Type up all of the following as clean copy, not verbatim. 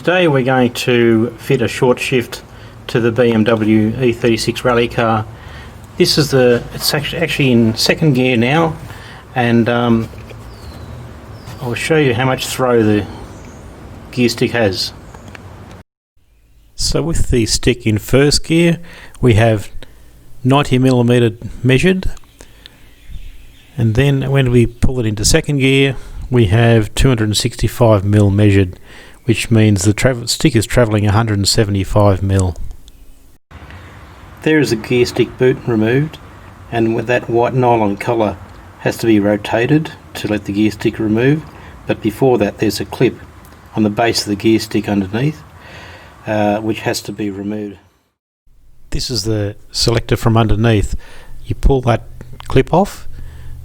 Today we're going to fit a short shift to the BMW E36 Rally car. This is it's actually in second gear now, and I'll show you how much throw the gear stick has. So with the stick in first gear we have 90mm measured, and then when we pull it into second gear we have 265mm measured, which means the stick is travelling 175mm. There is a gear stick boot removed, and with that white nylon collar has to be rotated to let the gear stick remove, but before that there's a clip on the base of the gear stick underneath which has to be removed. This is the selector from underneath. You pull that clip off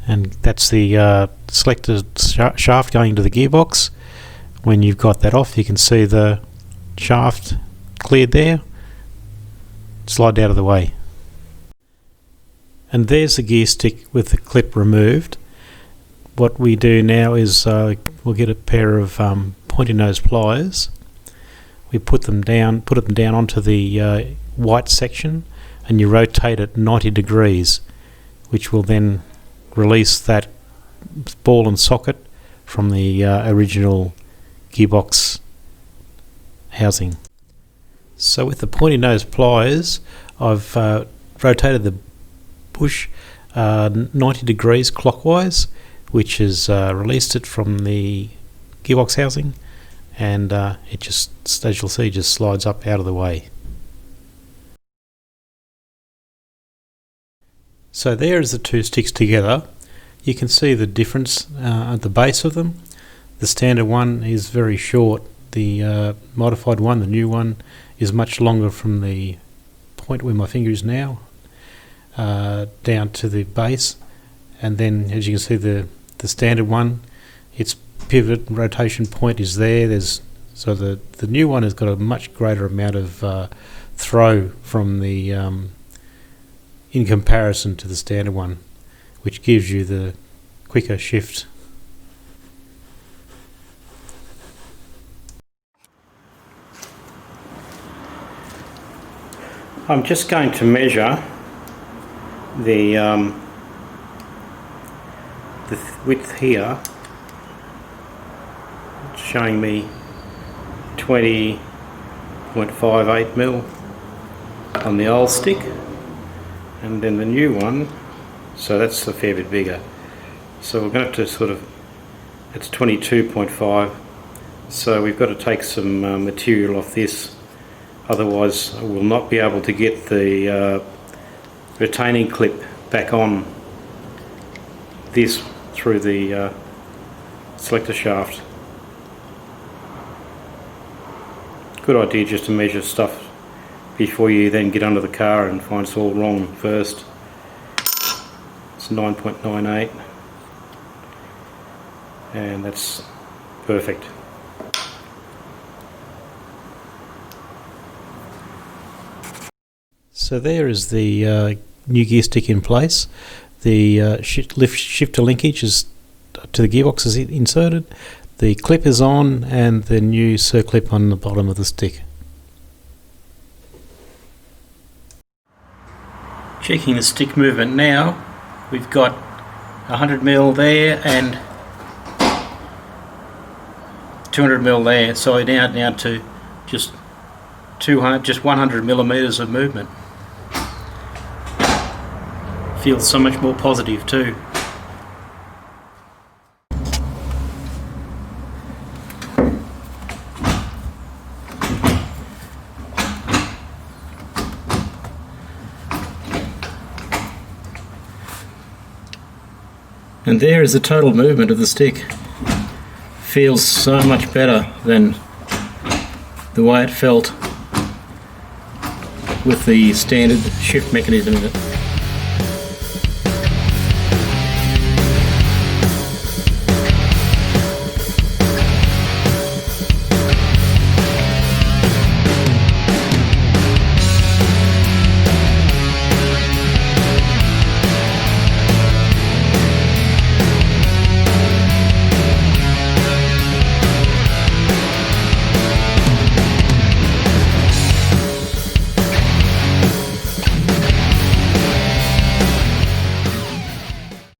and that's the selector shaft going to the gearbox. When you've got that off, you can see the shaft cleared there. Slide out of the way. And there's the gear stick with the clip removed. What we do now is we'll get a pair of pointy nose pliers. We put them down onto the white section, and you rotate it 90 degrees, which will then release that ball and socket from the original gearbox housing. So with the pointy nose pliers I've rotated the bush 90 degrees clockwise, which has released it from the gearbox housing, and it just, as you'll see, just slides up out of the way. So there is the two sticks together. You can see the difference at the base of them. The standard one is very short. The modified one, the new one, is much longer from the point where my finger is now down to the base. And then, as you can see, the standard one, its pivot rotation point is there. So the new one has got a much greater amount of throw from the in comparison to the standard one, which gives you the quicker shift. I'm just going to measure the width here. It's showing me 20.58mm on the old stick, and then the new one, so that's a fair bit bigger. So we're going to it's 22.5, so we've got to take some material off this. Otherwise we'll not be able to get the retaining clip back on this through the selector shaft. Good idea just to measure stuff before you then get under the car and find it's all wrong first. It's 9.98 and that's perfect. So there is the new gear stick in place. The shifter linkage is to the gearbox is inserted. The clip is on, and the new circlip on the bottom of the stick. Checking the stick movement now. We've got 100mm there and 200mm there. So now to just 100mm of movement. Feels so much more positive too. And there is the total movement of the stick. Feels so much better than the way it felt with the standard shift mechanism in it.